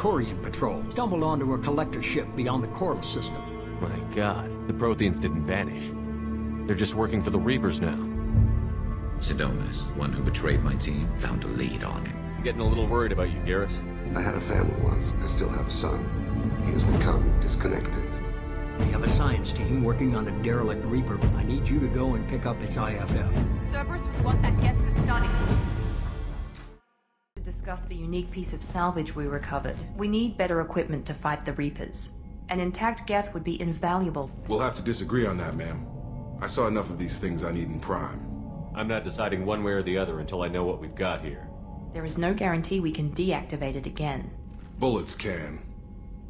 Praetorian patrol. Stumbled onto a collector ship beyond the Corliss system. My god, the Protheans didn't vanish. They're just working for the Reapers now. Sidonus, one who betrayed my team, found a lead on him. I'm getting a little worried about you, Garrus. I had a family once. I still have a son. He has become disconnected. We have a science team working on a derelict Reaper. I need you to go and pick up its IFF. Cerberus would want that geth for study. To discuss the unique piece of salvage we recovered, we need better equipment to fight the Reapers. An intact geth would be invaluable. We'll have to disagree on that, ma'am. I saw enough of these things I need in Prime. I'm not deciding one way or the other until I know what we've got here. There is no guarantee we can deactivate it again. Bullets can.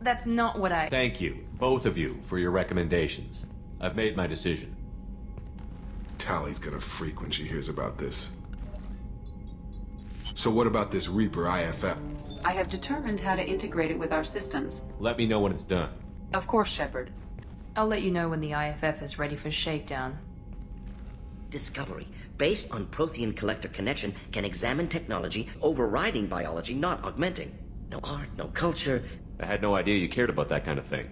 That's not what I... Thank you, both of you, for your recommendations. I've made my decision. Tali's gonna freak when she hears about this. So what about this Reaper IFF? I have determined how to integrate it with our systems. Let me know when it's done. Of course, Shepard. I'll let you know when the IFF is ready for shakedown. Discovery, based on Prothean collector connection, can examine technology, overriding biology, not augmenting. No art, no culture. I had no idea you cared about that kind of thing.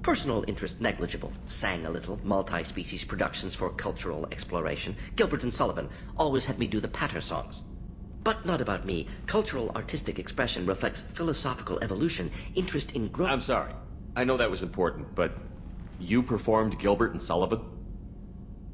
Personal interest negligible. Sang a little. Multi-species productions for cultural exploration. Gilbert and Sullivan always had me do the patter songs. But not about me. Cultural artistic expression reflects philosophical evolution, interest in growth. I'm sorry. I know that was important, but you performed Gilbert and Sullivan?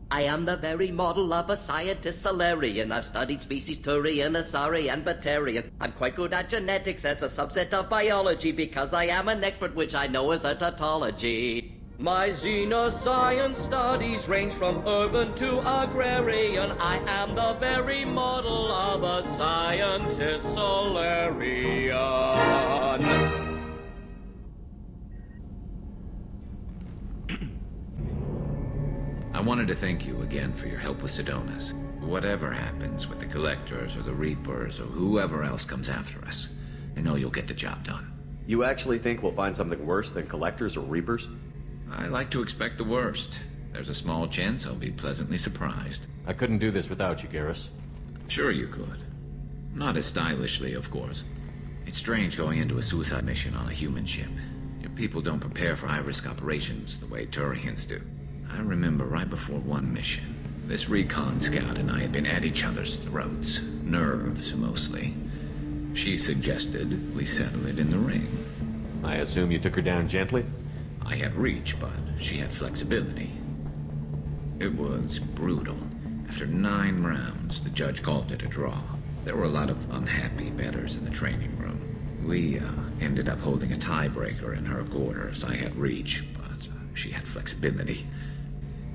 I am the very model of a scientist Solarian. I've studied species Turian, Asari, and Batarian. I'm quite good at genetics as a subset of biology because I am an expert which I know as a tautology. My xenoscience studies range from urban to agrarian. I am the very model of a scientist Solarian. I wanted to thank you again for your help with Sidonus. Whatever happens with the Collectors or the Reapers or whoever else comes after us, I know you'll get the job done. You actually think we'll find something worse than Collectors or Reapers? I like to expect the worst. There's a small chance I'll be pleasantly surprised. I couldn't do this without you, Garrus. Sure you could. Not as stylishly, of course. It's strange going into a suicide mission on a human ship. Your people don't prepare for high-risk operations the way Turians do. I remember right before one mission, this recon scout and I had been at each other's throats. Nerves, mostly. She suggested we settle it in the ring. I assume you took her down gently? I had reach, but she had flexibility. It was brutal. After 9 rounds, the judge called it a draw. There were a lot of unhappy bettors in the training room. We ended up holding a tiebreaker in her quarters. I had reach, but she had flexibility.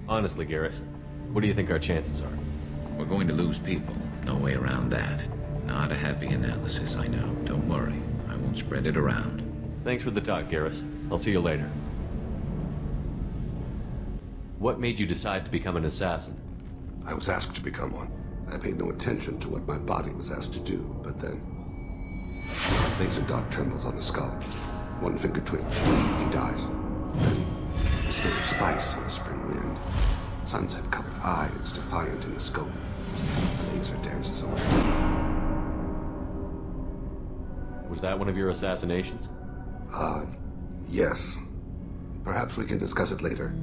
Honestly, Garrus, what do you think our chances are? We're going to lose people. No way around that. Not a happy analysis, I know. Don't worry. I won't spread it around. Thanks for the talk, Garrus. I'll see you later. What made you decide to become an assassin? I was asked to become one. I paid no attention to what my body was asked to do, but then... Laser dot trembles on the skull. One finger twitch. He dies. Then the smell of spice on the spring wind. Sunset-colored eyes defiant in the scope. The laser dances away. Was that one of your assassinations? Yes. Perhaps we can discuss it later.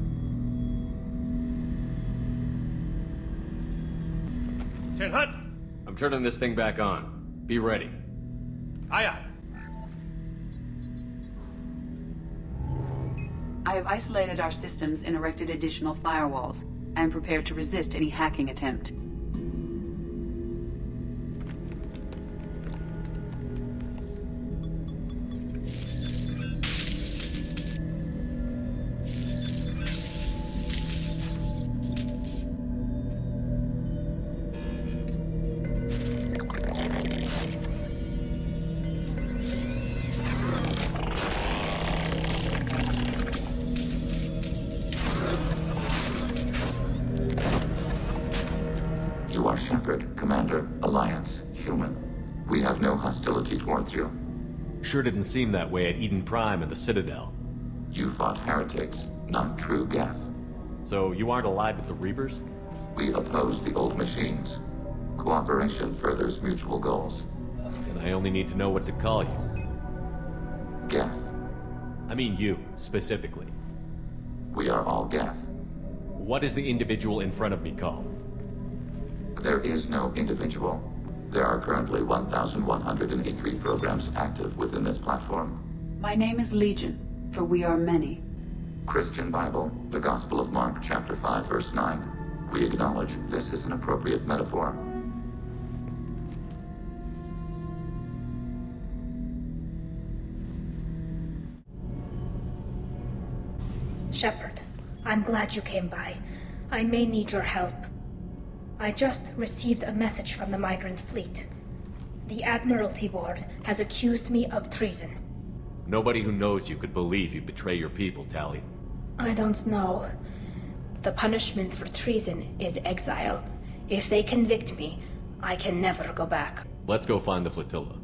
I'm turning this thing back on. Be ready. I have isolated our systems and erected additional firewalls. I am prepared to resist any hacking attempt. You are Shepard, Commander, Alliance, Human. We have no hostility towards you. Sure didn't seem that way at Eden Prime and the Citadel. You fought heretics, not true geth. So you aren't allied with the Reapers? We oppose the old machines. Cooperation furthers mutual goals. Then I only need to know what to call you. Geth. I mean you, specifically. We are all Geth. What is the individual in front of me called? There is no individual. There are currently 1,183 programs active within this platform. My name is Legion, for we are many. Christian Bible, the Gospel of Mark, chapter 5, verse 9. We acknowledge this is an appropriate metaphor. Shepard, I'm glad you came by. I may need your help. I just received a message from the migrant fleet. The Admiralty Board has accused me of treason. Nobody who knows you could believe you betray your people, Tali. I don't know. The punishment for treason is exile. If they convict me, I can never go back. Let's go find the flotilla.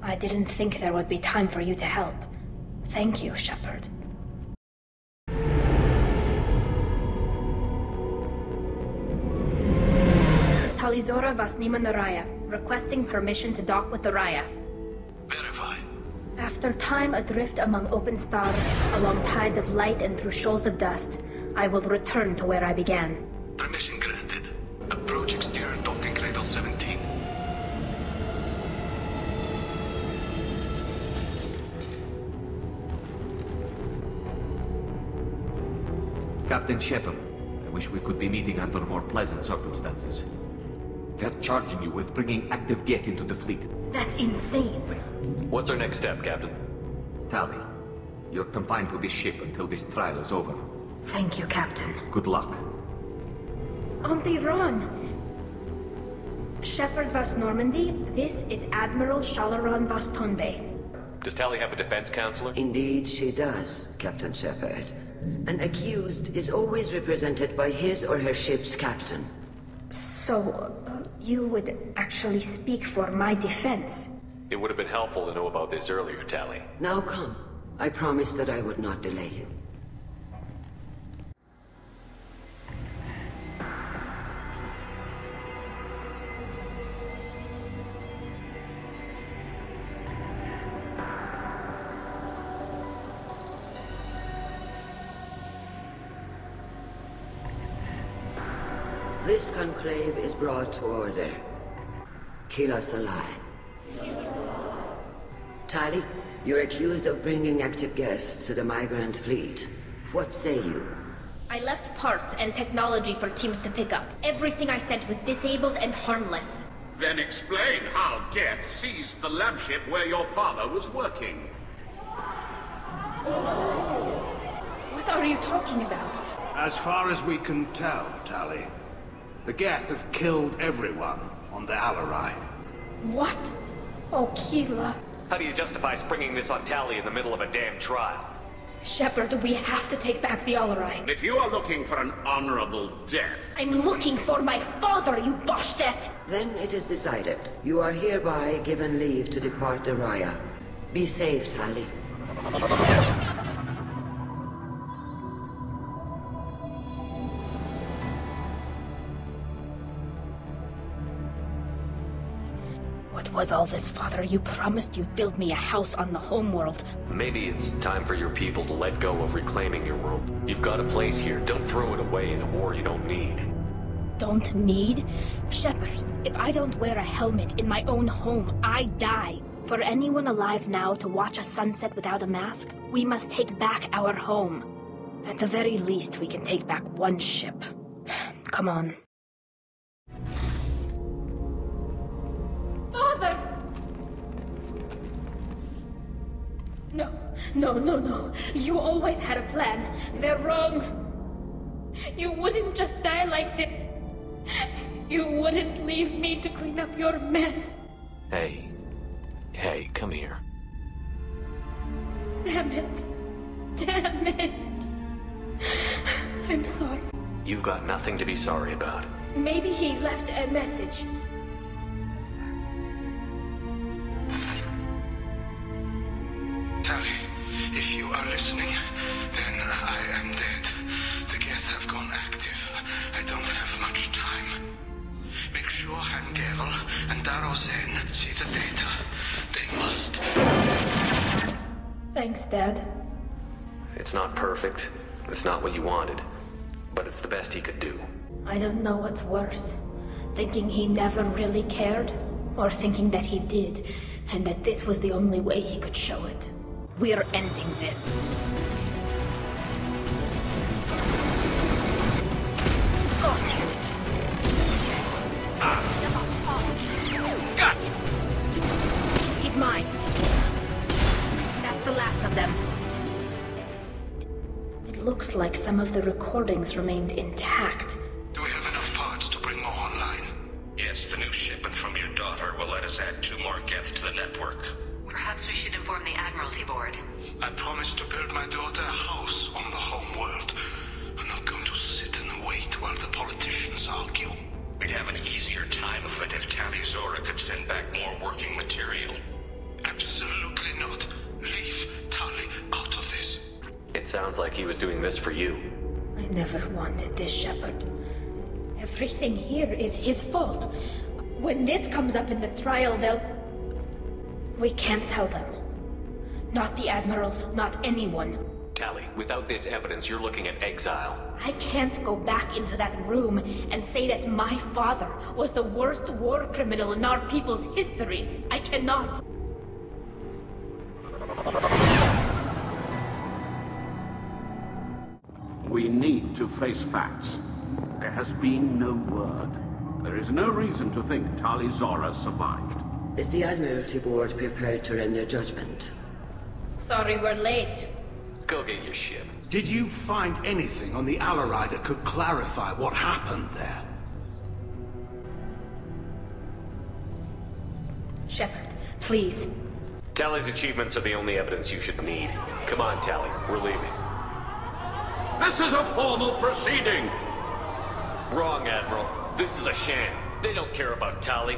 I didn't think there would be time for you to help. Thank you, Shepard. Talizora Vasnima Naraya, requesting permission to dock with the Raya. Verify. After time adrift among open stars, along tides of light and through shoals of dust, I will return to where I began. Permission granted. Approach exterior docking cradle 17. Captain Shepard, I wish we could be meeting under more pleasant circumstances. They're charging you with bringing active geth into the fleet. That's insane. What's our next step, Captain? Tali, you're confined to this ship until this trial is over. Thank you, Captain. Good luck. Auntie Ron! Shepard Vas Normandy, this is Admiral Shalaron Vas Tonbe. Does Tali have a defense counselor? Indeed she does, Captain Shepard. An accused is always represented by his or her ship's captain. So, you would actually speak for my defense? It would have been helpful to know about this earlier, Tali. Now come. I promised that I would not delay you. This conclave is brought to order. Kila Salai. Tali, you're accused of bringing active guests to the migrant fleet. What say you? I left parts and technology for teams to pick up. Everything I sent was disabled and harmless. Then explain how Geth seized the lab ship where your father was working. What are you talking about? As far as we can tell, Tali, the Geth have killed everyone on the Alarai. What? Oh, Keela. How do you justify springing this on Tali in the middle of a damn trial? Shepard, we have to take back the Alarai. If you are looking for an honorable death... I'm looking for my father, you Boshtet! Then it is decided. You are hereby given leave to depart the Raya. Be safe, Tali. What was all this, Father? You promised you'd build me a house on the homeworld. Maybe it's time for your people to let go of reclaiming your world. You've got a place here. Don't throw it away in a war you don't need. Don't need? Shepard, if I don't wear a helmet in my own home, I die. For anyone alive now to watch a sunset without a mask, we must take back our home. At the very least, we can take back one ship. Come on. Father! No. You always had a plan. They're wrong. You wouldn't just die like this. You wouldn't leave me to clean up your mess. Hey, come here. Damn it. I'm sorry. You've got nothing to be sorry about. Maybe he left a message. Tali, if you are listening, then I am dead. The Geth have gone active. I don't have much time. Make sure Hangel and Darozen see the data. They must. Thanks, Dad. It's not perfect. It's not what you wanted. But it's the best he could do. I don't know what's worse. Thinking he never really cared, or thinking that he did, and that this was the only way he could show it. We're ending this. Got you. Gotcha! He's mine. That's the last of them. It looks like some of the recordings remained intact. Do we have enough parts to bring more online? Yes, the new shipment from your daughter will let us add 2 more geths to the network. Perhaps we should inform the Admiralty Board. I promised to build my daughter a house on the home world. I'm not going to sit and wait while the politicians argue. We'd have an easier time of it if Tali Zora could send back more working material. Absolutely not. Leave Tali out of this. It sounds like he was doing this for you. I never wanted this, Shepard. Everything here is his fault. When this comes up in the trial, we can't tell them. Not the admirals, not anyone. Tali, without this evidence, you're looking at exile. I can't go back into that room and say that my father was the worst war criminal in our people's history. I cannot. We need to face facts. There has been no word. There is no reason to think Tali Zora survived. Is the Admiralty Board prepared to render judgment? Sorry we're late. Go get your ship. Did you find anything on the Alarai that could clarify what happened there? Shepard, please. Tali's achievements are the only evidence you should need. Come on, Tali. We're leaving. This is a formal proceeding! Wrong, Admiral. This is a sham. They don't care about Tali.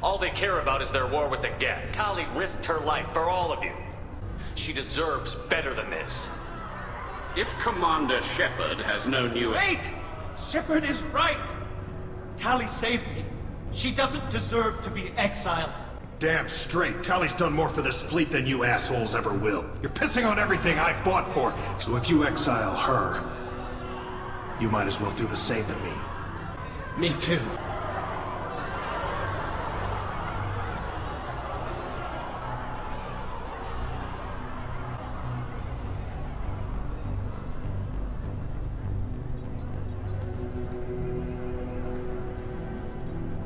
All they care about is their war with the geth. Tali risked her life for all of you. She deserves better than this. If Commander Shepard has no new... Wait! Shepard is right! Tali saved me. She doesn't deserve to be exiled. Damn straight. Tali's done more for this fleet than you assholes ever will. You're pissing on everything I fought for. So if you exile her, you might as well do the same to me. Me too.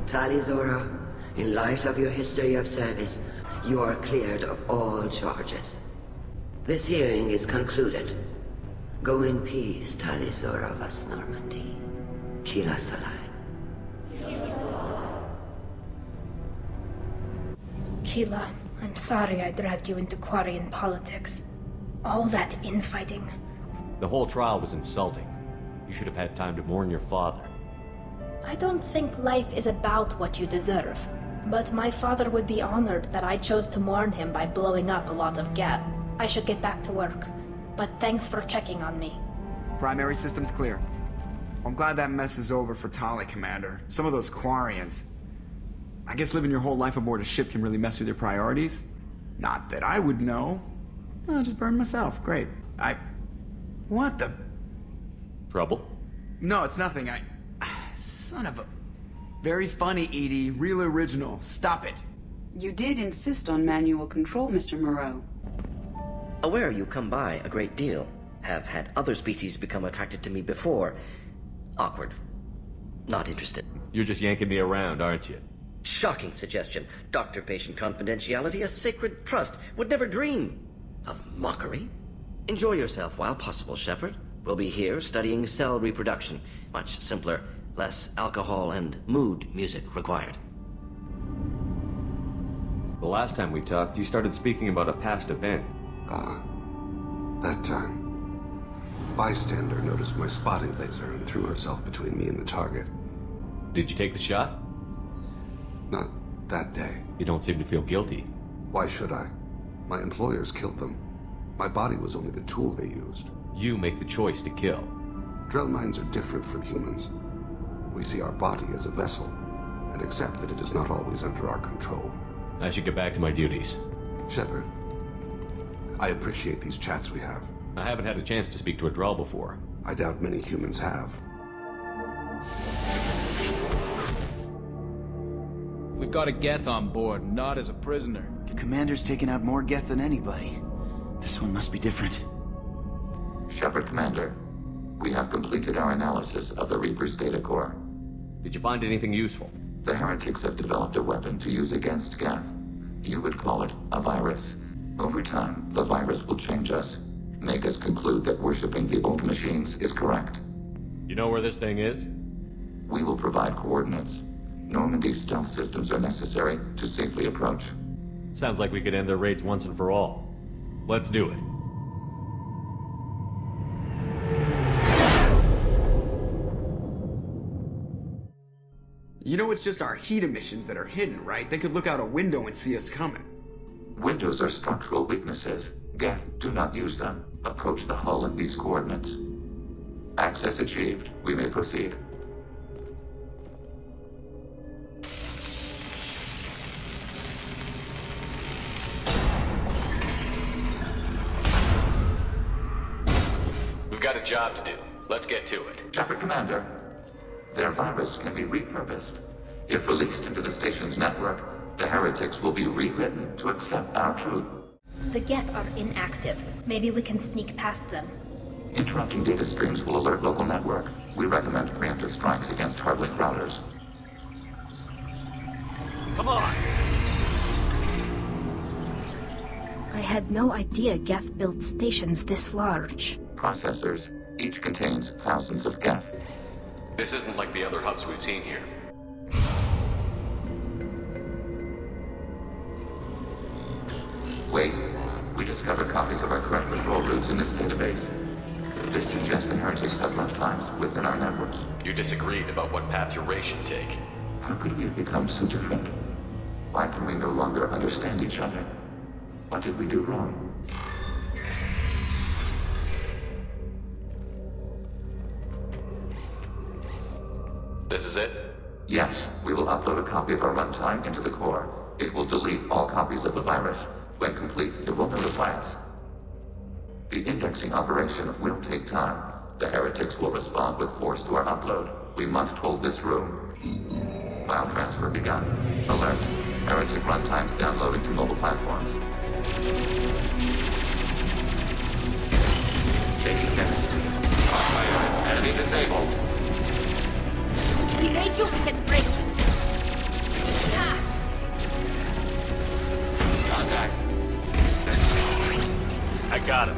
Tali Zora, in light of your history of service, you are cleared of all charges. This hearing is concluded. Go in peace, Tali Zora vas Normandy. Kila Salai. Keela, I'm sorry I dragged you into Quarian politics. All that infighting. The whole trial was insulting. You should have had time to mourn your father. I don't think life is about what you deserve, but my father would be honored that I chose to mourn him by blowing up a lot of geth. I should get back to work, but thanks for checking on me. Primary systems clear. I'm glad that mess is over for Tali, Commander. Some of those Quarians. I guess living your whole life aboard a ship can really mess with your priorities? Not that I would know. I'll just burn myself. Great. What the... Trouble? No, it's nothing. Son of a... Very funny, Edie. Real original. Stop it. You did insist on manual control, Mr. Moreau. Aware you come by a great deal. Have had other species become attracted to me before. Awkward. Not interested. You're just yanking me around, aren't you? Shocking suggestion. Doctor-patient confidentiality, a sacred trust. Would never dream of mockery. Enjoy yourself while possible, Shepard. We'll be here studying cell reproduction. Much simpler. Less alcohol and mood music required. The last time we talked, you started speaking about a past event. That time. Bystander noticed my spotting laser and threw herself between me and the target. Did you take the shot? Not that day. You don't seem to feel guilty. Why should I? My employers killed them. My body was only the tool they used. You make the choice to kill. Drell minds are different from humans. We see our body as a vessel, and accept that it is not always under our control. I should get back to my duties. Shepard, I appreciate these chats we have. I haven't had a chance to speak to a Drell before. I doubt many humans have. We've got a geth on board, not as a prisoner. Commander's taken out more geth than anybody. This one must be different. Shepard, Commander. We have completed our analysis of the Reaper's data core. Did you find anything useful? The heretics have developed a weapon to use against geth. You would call it a virus. Over time, the virus will change us. Make us conclude that worshipping the old machines is correct. You know where this thing is? We will provide coordinates. Normandy's stealth systems are necessary to safely approach. Sounds like we could end their raids once and for all. Let's do it. You know it's just our heat emissions that are hidden, right? They could look out a window and see us coming. Windows are structural weaknesses. Geth, do not use them. Approach the hull in these coordinates. Access achieved. We may proceed. We've got a job to do. Let's get to it. Shepard, Commander. Their virus can be repurposed. If released into the station's network, the heretics will be rewritten to accept our truth. The geth are inactive. Maybe we can sneak past them. Interrupting data streams will alert local network. We recommend preemptive strikes against hardlink routers. Come on! I had no idea geth built stations this large. Processors. Each contains thousands of geth. This isn't like the other hubs we've seen here. Wait. We discovered copies of our current control routes in this database. This suggests the heretics have runtimes within our networks. You disagreed about what path your race should take. How could we have become so different? Why can we no longer understand each other? What did we do wrong? This is it? Yes, we will upload a copy of our runtime into the core. It will delete all copies of the virus. When complete, it will notify us. The indexing operation will take time. The heretics will respond with force to our upload. We must hold this room. File transfer begun. Alert. Heretic runtimes downloading to mobile platforms. Taking minutes. Enemy disabled. We made you can break. Contact. I got him.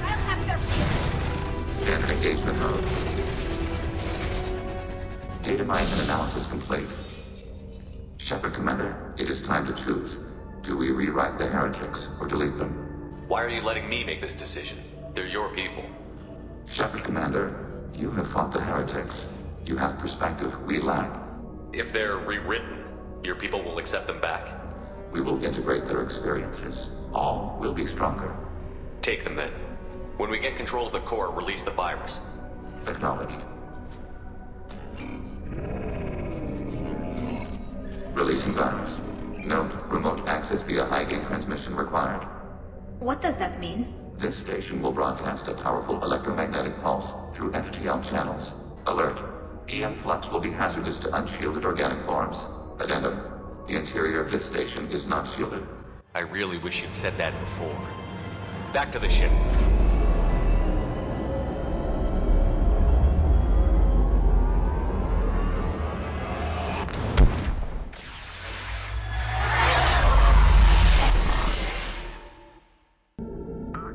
I'll have their shield. Standard engagement mode. Data mining and analysis complete. Shepard, Commander, it is time to choose. Do we rewrite the heretics or delete them? Why are you letting me make this decision? They're your people. Shepard, Commander, you have fought the heretics. You have perspective we lack. If they're rewritten, your people will accept them back. We will integrate their experiences. All will be stronger. Take them then. When we get control of the core, release the virus. Acknowledged. Releasing virus. Note, remote access via high-gain transmission required. What does that mean? This station will broadcast a powerful electromagnetic pulse through FTL channels. Alert. EM flux will be hazardous to unshielded organic forms. Addendum. The interior of this station is not shielded. I really wish you'd said that before. Back to the ship.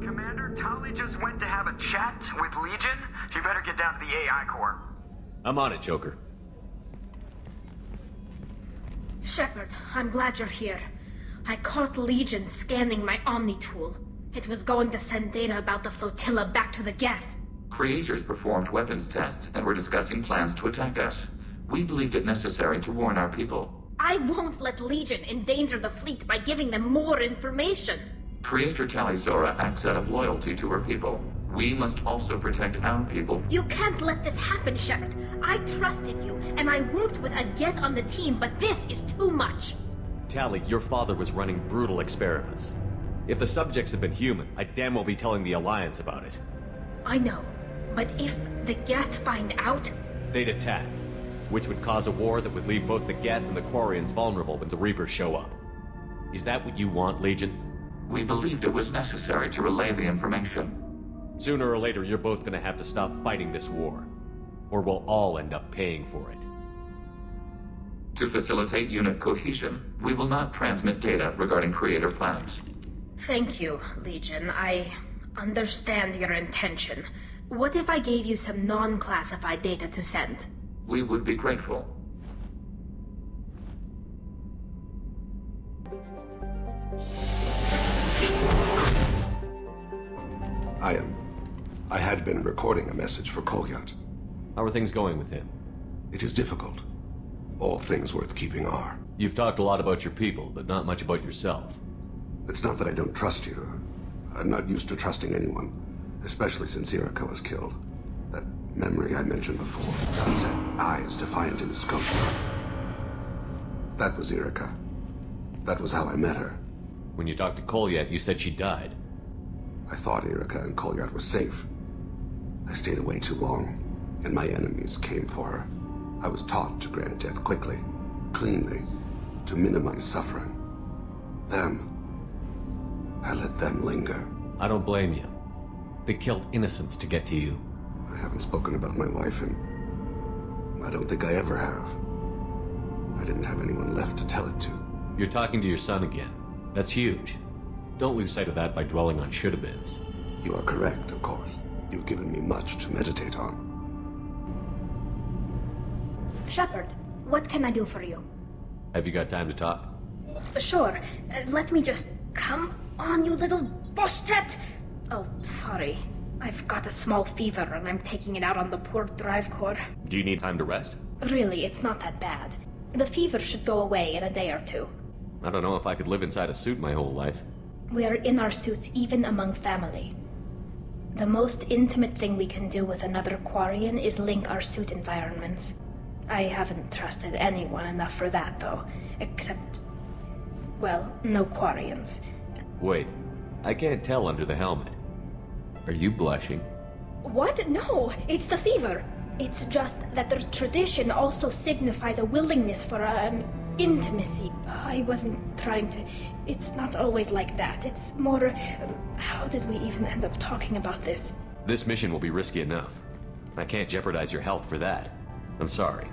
Commander, Tali just went to have a chat with Legion. You better get down to the AI core. I'm on it, Joker. Shepard, I'm glad you're here. I caught Legion scanning my Omni tool. It was going to send data about the flotilla back to the geth. Creators performed weapons tests and were discussing plans to attack us. We believed it necessary to warn our people. I won't let Legion endanger the fleet by giving them more information. Creator Tali Zora acts out of loyalty to her people. We must also protect our people. You can't let this happen, Shepard. I trusted you, and I worked with a geth on the team, but this is too much. Tali, your father was running brutal experiments. If the subjects had been human, I'd damn well be telling the Alliance about it. I know, but if the geth find out... They'd attack, which would cause a war that would leave both the geth and the Quarians vulnerable when the Reapers show up. Is that what you want, Legion? We believed it was necessary to relay the information. Sooner or later, you're both gonna have to stop fighting this war. Or we'll all end up paying for it. To facilitate unit cohesion, we will not transmit data regarding creator plans. Thank you, Legion. I understand your intention. What if I gave you some non-classified data to send? We would be grateful. I had been recording a message for Kolyat. How are things going with him? It is difficult. All things worth keeping are. You've talked a lot about your people, but not much about yourself. It's not that I don't trust you. I'm not used to trusting anyone, especially since Irika was killed. That memory I mentioned before, sunset, eyes defiant in the scope. That was Irika. That was how I met her. When you talked to Kolyat, you said she died. I thought Irika and Kolyat were safe. I stayed away too long, and my enemies came for her. I was taught to grant death quickly, cleanly, to minimize suffering. I let them linger. I don't blame you. They killed innocents to get to you. I haven't spoken about my wife, and I don't think I ever have. I didn't have anyone left to tell it to. You're talking to your son again. That's huge. Don't lose sight of that by dwelling on should-have-beens. You are correct, of course. You've given me much to meditate on. Shepard, what can I do for you? Have you got time to talk? Sure. Let me just... Come on, you little boshtet! Oh, sorry. I've got a small fever and I'm taking it out on the poor drive core. Do you need time to rest? Really, it's not that bad. The fever should go away in a day or two. I don't know if I could live inside a suit my whole life. We are in our suits even among family. The most intimate thing we can do with another Quarian is link our suit environments. I haven't trusted anyone enough for that, though. Except... well, no Quarians. Wait, I can't tell under the helmet. Are you blushing? What? No, it's the fever. It's just that the tradition also signifies a willingness for, intimacy. I wasn't trying to... It's not always like that. It's more... how did we even end up talking about this? This mission will be risky enough. I can't jeopardize your health for that. I'm sorry.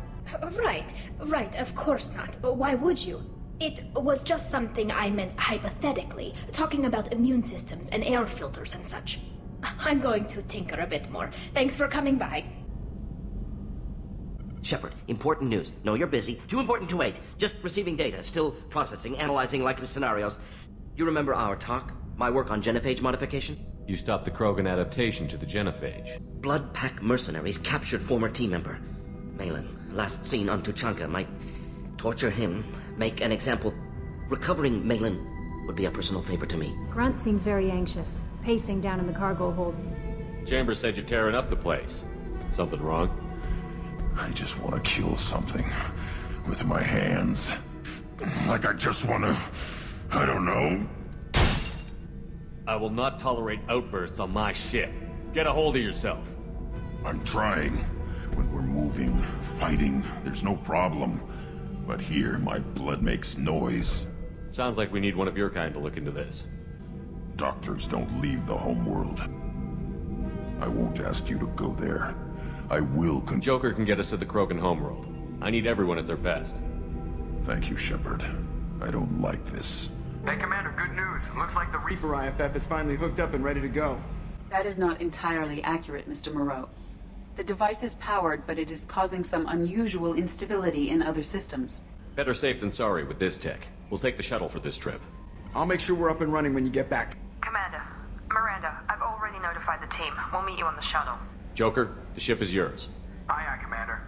Right, of course not. Why would you? It was just something I meant hypothetically, talking about immune systems and air filters and such. I'm going to tinker a bit more. Thanks for coming by. Shepard, important news. No, you're busy. Too important to wait. Just receiving data. Still processing, analyzing likely scenarios. You remember our talk? My work on genophage modification? You stopped the Krogan adaptation to the genophage. Blood Pack mercenaries captured former team member. Malin, last seen on Tuchanka, might torture him, make an example. Recovering Malin would be a personal favor to me. Grunt seems very anxious, pacing down in the cargo hold. Chambers said you're tearing up the place. Something wrong? I just want to kill something with my hands. Like I just want to... I don't know. I will not tolerate outbursts on my ship. Get a hold of yourself. I'm trying. When we're moving, fighting, there's no problem. But here, my blood makes noise. Sounds like we need one of your kind to look into this. Doctors don't leave the homeworld. I won't ask you to go there. I will Joker can get us to the Krogan homeworld. I need everyone at their best. Thank you, Shepard. I don't like this. Hey, Commander, good news. Looks like the Reaper IFF is finally hooked up and ready to go. That is not entirely accurate, Mr. Moreau. The device is powered, but it is causing some unusual instability in other systems. Better safe than sorry with this tech. We'll take the shuttle for this trip. I'll make sure we're up and running when you get back. Commander, Miranda, I've already notified the team. We'll meet you on the shuttle. Joker, the ship is yours. Aye, aye, Commander.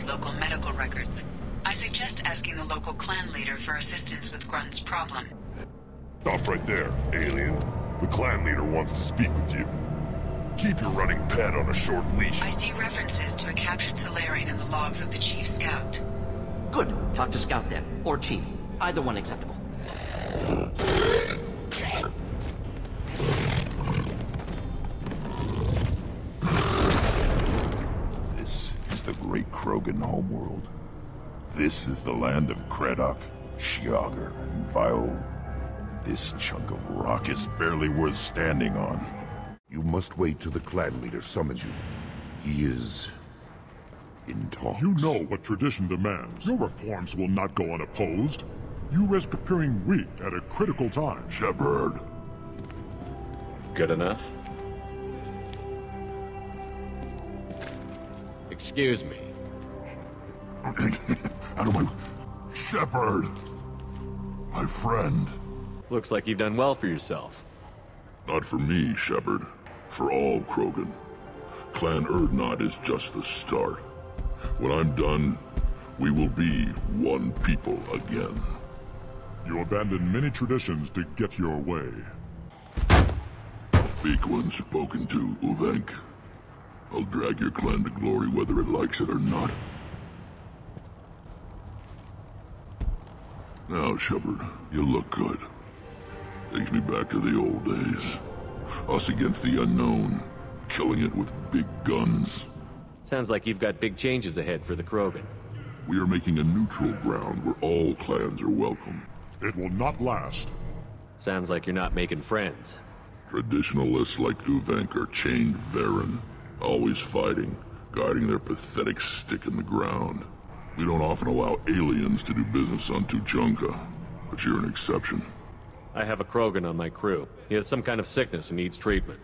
with local medical records. I suggest asking the local clan leader for assistance with Grunt's problem. Stop right there, alien. The clan leader wants to speak with you. Keep your running pet on a short leash. I see references to a captured Solarian in the logs of the Chief Scout. Good. Talk to Scout then. Or Chief. Either one acceptable. This is the great Krogan homeworld. This is the land of Kredok, Shiagar, and Viol. This chunk of rock is barely worth standing on. You must wait till the clan leader summons you. He is in talks. You know what tradition demands. Your reforms will not go unopposed. You risk appearing weak at a critical time. Shepard. Good enough? Excuse me. Out of my... Shepard! My friend. Looks like you've done well for yourself. Not for me, Shepard. For all Krogan. Clan Urdnot is just the start. When I'm done, we will be one people again. You abandoned many traditions to get your way. Speak when spoken to, Uvenk. I'll drag your clan to glory whether it likes it or not. Now, Shepard, you look good. Takes me back to the old days. Us against the unknown, killing it with big guns. Sounds like you've got big changes ahead for the Krogan. We are making a neutral ground where all clans are welcome. It will not last. Sounds like you're not making friends. Traditionalists like Uvenk are chained Varen, always fighting, guiding their pathetic stick in the ground. We don't often allow aliens to do business on Tuchanka, but you're an exception. I have a Krogan on my crew. He has some kind of sickness and needs treatment.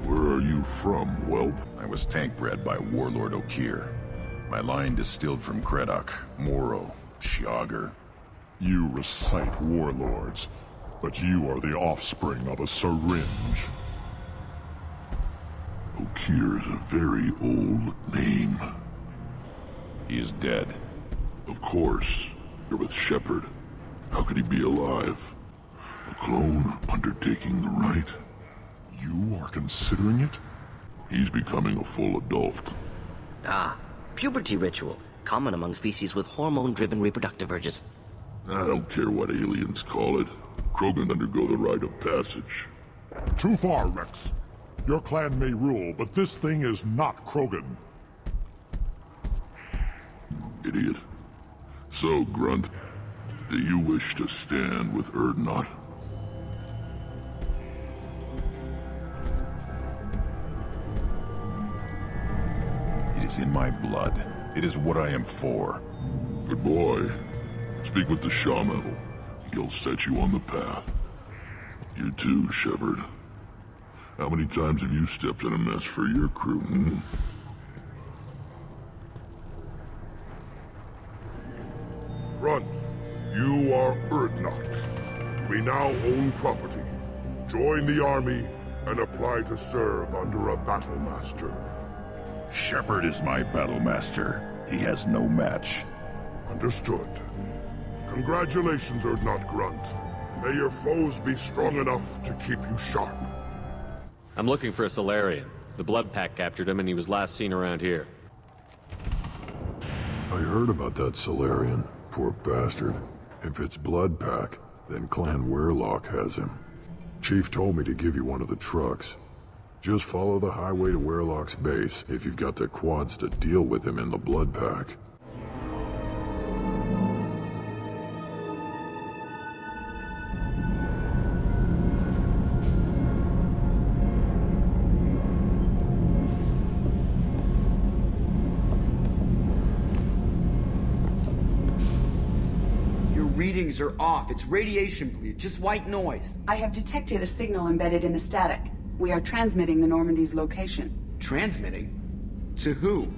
Where are you from, whelp? I was tank bred by Warlord Okir. My line distilled from Kredok, Moro, Shiagar. You recite warlords, but you are the offspring of a syringe. Okir is a very old name. He is dead. Of course. You're with Shepard. How could he be alive? A clone undertaking the rite? You are considering it? He's becoming a full adult. Ah, puberty ritual. Common among species with hormone-driven reproductive urges. I don't care what aliens call it. Krogan undergo the rite of passage. Too far, Rex. Your clan may rule, but this thing is not Krogan. Idiot. So, Grunt, do you wish to stand with Urdnot? It is in my blood. It is what I am for. Good boy. Speak with the Shaman. He'll set you on the path. You too, Shepard. How many times have you stepped in a mess for your crew, Grunt, you are Urdnot. We now own property. Join the army and apply to serve under a battle master. Shepard is my battle master. He has no match. Understood. Congratulations, Urdnot Grunt. May your foes be strong enough to keep you sharp. I'm looking for a Solarian. The Blood Pack captured him and he was last seen around here. I heard about that Solarian. Poor bastard. If it's Blood Pack, then Clan Weirlock has him. Chief told me to give you one of the trucks. Just follow the highway to Weirlock's base if you've got the quads to deal with him in the Blood Pack. Readings are off. It's radiation bleed, just white noise. I have detected a signal embedded in the static. We are transmitting the Normandy's location. Transmitting? To who?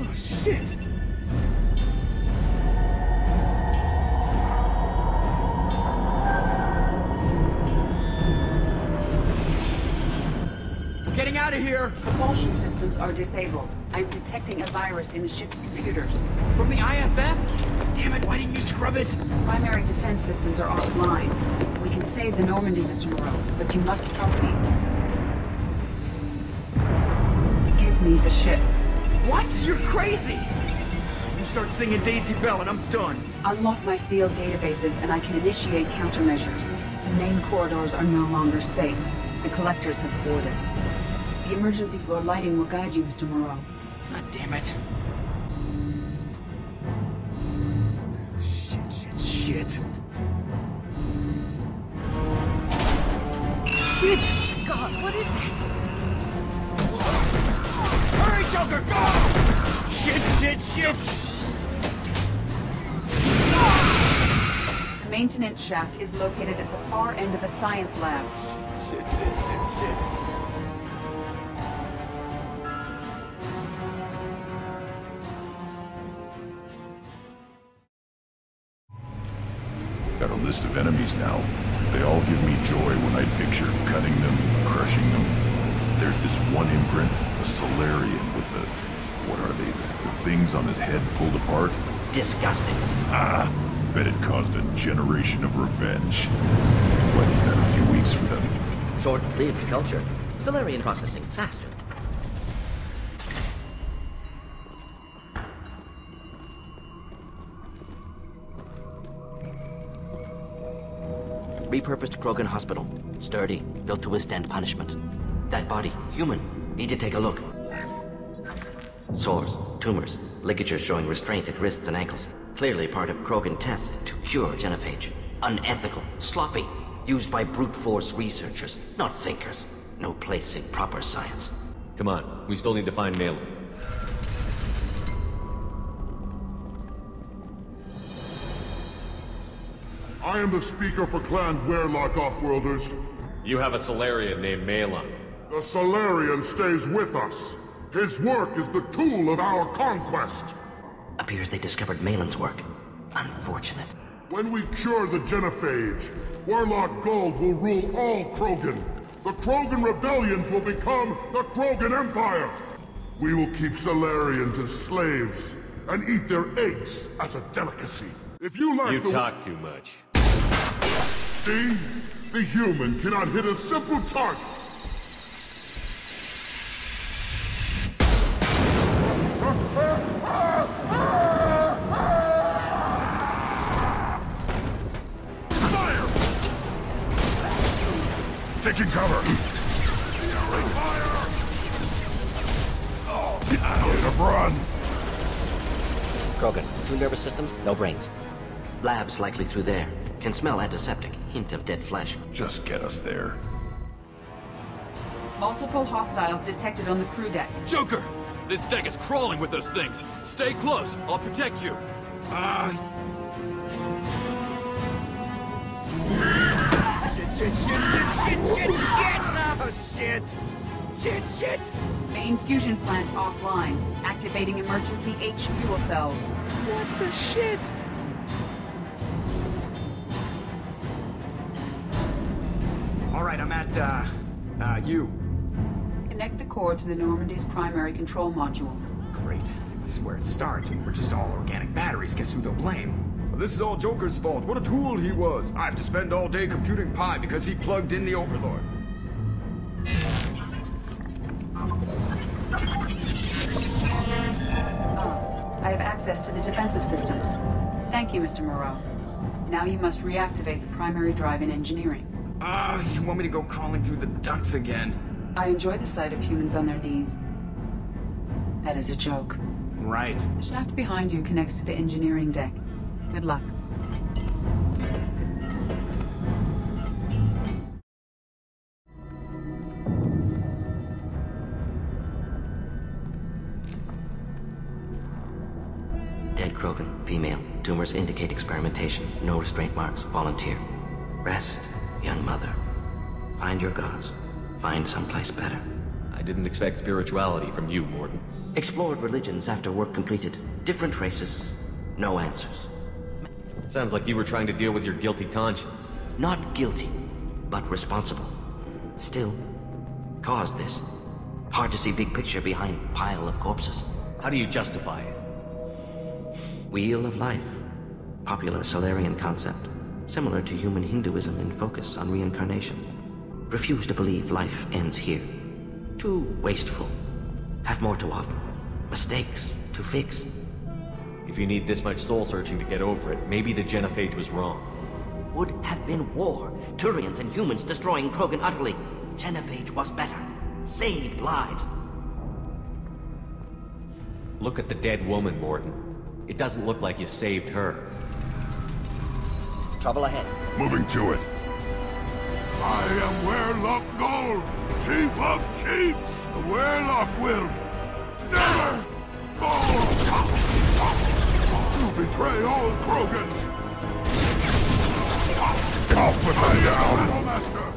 Oh, shit! here! Propulsion systems are disabled. I'm detecting a virus in the ship's computers. From the IFF? Damn it, why didn't you scrub it? Primary defense systems are offline. We can save the Normandy, Mr. Moreau, but you must help me. Give me the ship. What? You're crazy! You start singing Daisy Bell and I'm done. Unlock my sealed databases and I can initiate countermeasures. The main corridors are no longer safe. The collectors have boarded. The emergency floor lighting will guide you, Mr. Moreau. God damn it. Shit. Shit! God, what is that? Hurry, Joker, go! Shit! The maintenance shaft is located at the far end of the science lab. Shit. Got a list of enemies now. They all give me joy when I picture cutting them, crushing them. There's this one imprint, a Solarian with the... what are they? The things on his head pulled apart? Disgusting. Ah, bet it caused a generation of revenge. What is that, a few weeks for them? Short-lived culture. Solarian processing faster. Repurposed Krogan Hospital. Sturdy, built to withstand punishment. That body, human. Need to take a look. Sores, tumors, ligatures showing restraint at wrists and ankles. Clearly part of Krogan tests to cure genophage. Unethical, sloppy, used by brute force researchers, not thinkers. No place in proper science. Come on, we still need to find Malin. I am the speaker for Clan Werelock, Offworlders. You have a Solarian named Malin. The Solarian stays with us. His work is the tool of our conquest. Appears they discovered Malin's work. Unfortunate. When we cure the genophage, Warlock Gold will rule all Krogan. The Krogan rebellions will become the Krogan Empire. We will keep Solarians as slaves and eat their eggs as a delicacy. If you like You talk too much. See? The human cannot hit a simple target. Fire! Taking cover. Fire! Oh, get a run. Krogan, 2 nervous systems, no brains. Labs likely through there. Can smell antiseptic, hint of dead flesh. Just get us there. Multiple hostiles detected on the crew deck. Joker! This deck is crawling with those things. Stay close. I'll protect you. Shit! Main fusion plant offline. Activating emergency H fuel cells. What the shit? Alright, I'm at, U. Connect the core to the Normandy's primary control module. Great. See, this is where it starts. We're just all organic batteries. Guess who they'll blame? Well, this is all Joker's fault. What a tool he was. I have to spend all day computing pi because he plugged in the Overlord. I have access to the defensive systems. Thank you, Mr. Moreau. Now you must reactivate the primary drive in engineering. You want me to go crawling through the ducts again? I enjoy the sight of humans on their knees. That is a joke. Right. The shaft behind you connects to the engineering deck. Good luck. Dead Krogan, female. Tumors indicate experimentation. No restraint marks. Volunteer. Rest, young mother. Find your gods. Find someplace better. I didn't expect spirituality from you, Mordin. Explored religions after work completed. Different races. No answers. Sounds like you were trying to deal with your guilty conscience. Not guilty, but responsible. Still, caused this. Hard to see big picture behind pile of corpses. How do you justify it? Wheel of life. Popular Solarian concept. Similar to human Hinduism in focus on reincarnation. Refuse to believe life ends here. Too wasteful. Have more to offer. Mistakes to fix. If you need this much soul-searching to get over it, maybe the Genophage was wrong. Would have been war. Turians and humans destroying Krogan utterly. Genophage was better. Saved lives. Look at the dead woman, Mordin. It doesn't look like you saved her. Trouble ahead. Moving to it. I am Werlock Gold, Chief of Chiefs. The Werlock will never go. You betray all Krogan. Off with my down. Master.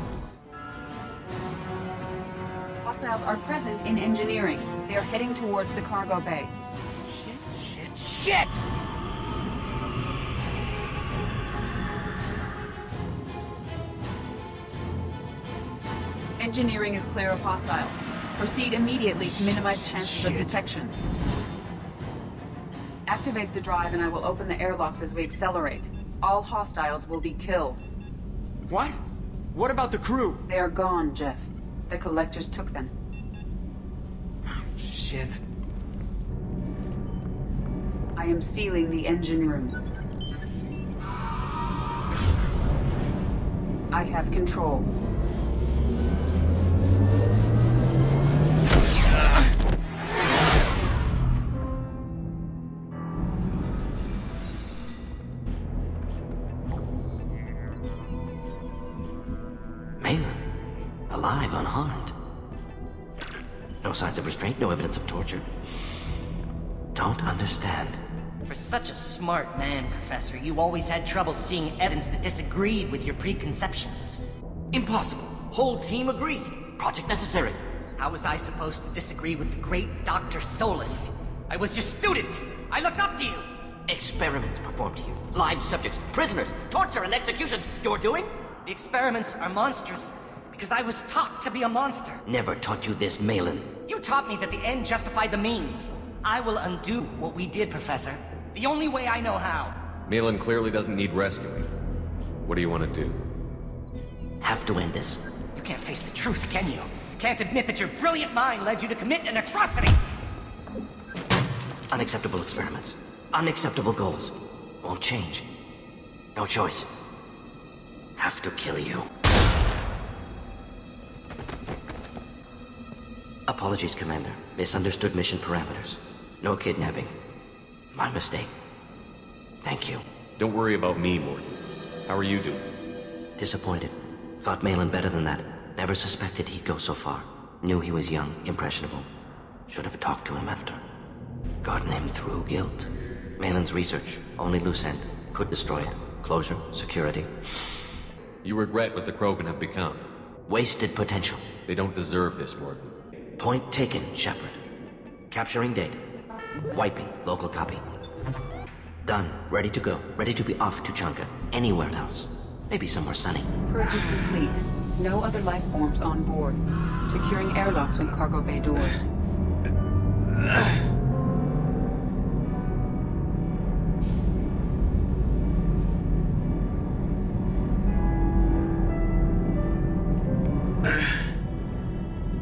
Hostiles are present in engineering. They are heading towards the cargo bay. Shit! Engineering is clear of hostiles. Proceed immediately to minimize chances of detection. Activate the drive and I will open the airlocks as we accelerate. All hostiles will be killed. What? What about the crew? They are gone, Jeff. The collectors took them. Shit. I am sealing the engine room. I have control. Alive, unharmed. No signs of restraint, no evidence of torture. Don't understand. For such a smart man, Professor, you always had trouble seeing evidence that disagreed with your preconceptions. Impossible. Whole team agreed. Project necessary. How was I supposed to disagree with the great Dr. Solus? I was your student! I looked up to you! Experiments performed here. Live subjects, prisoners, torture and executions. You're doing? The experiments are monstrous because I was taught to be a monster. Never taught you this, Malin. You taught me that the end justified the means. I will undo what we did, Professor. The only way I know how. Malin clearly doesn't need rescuing. What do you want to do? Have to end this. You can't face the truth, can you? Can't admit that your brilliant mind led you to commit an atrocity! Unacceptable experiments. Unacceptable goals. Won't change. No choice. Have to kill you. Apologies, Commander. Misunderstood mission parameters. No kidnapping. My mistake. Thank you. Don't worry about me, Mordin. How are you doing? Disappointed. Thought Malin better than that. Never suspected he'd go so far. Knew he was young, impressionable. Should have talked to him after. Gotten him through guilt. Malin's research, only loose end. Could destroy it. Closure, security. You regret what the Krogan have become. Wasted potential. They don't deserve this, Mordin. Point taken, Shepard. Capturing data. Wiping, local copy. Done. Ready to go. Ready to be off to Chanka. Anywhere else. Maybe somewhere sunny. Purge is complete. No other life forms on board. Securing airlocks and cargo bay doors.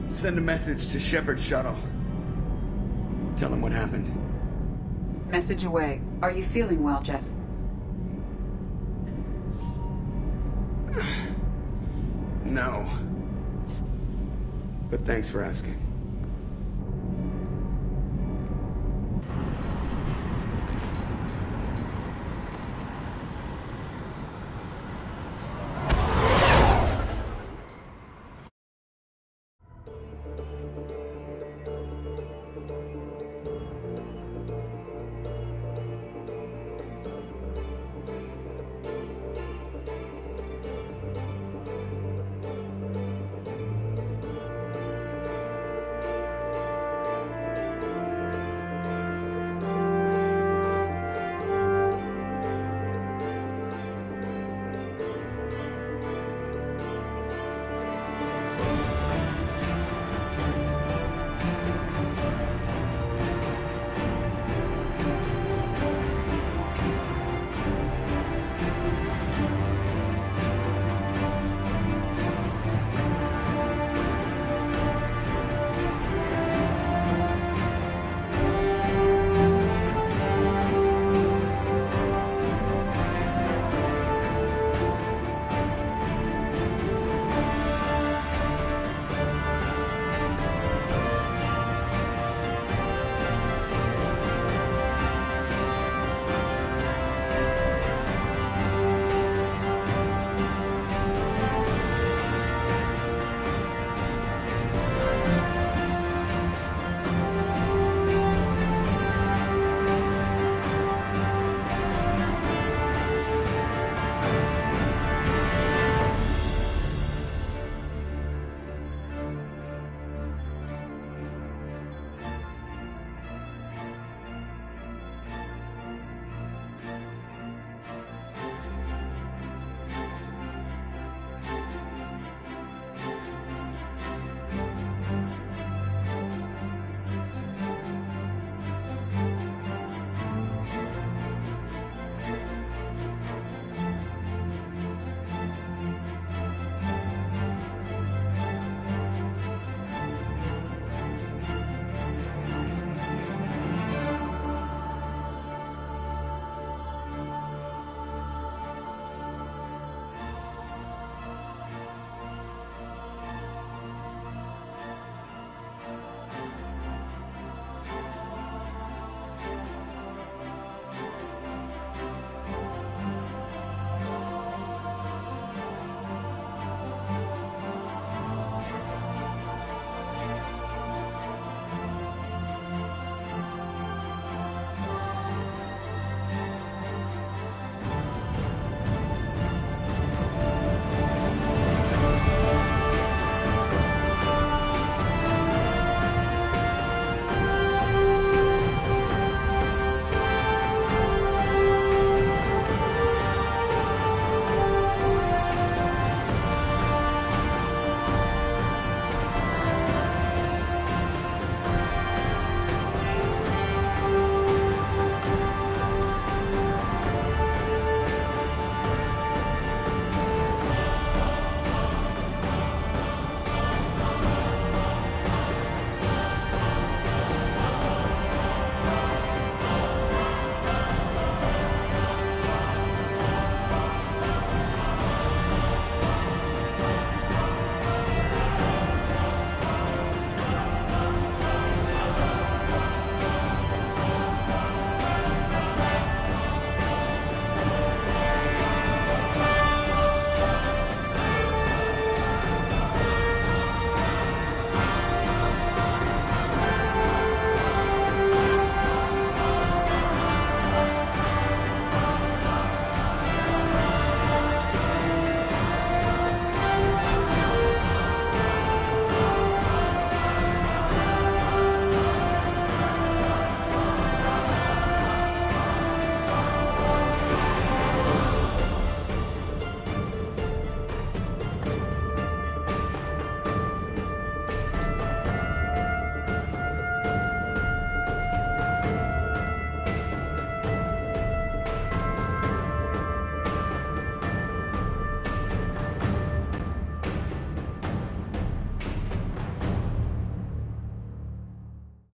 Send a message to Shepard's shuttle. Tell him what happened. Message away. Are you feeling well, Jeff? No. But thanks for asking.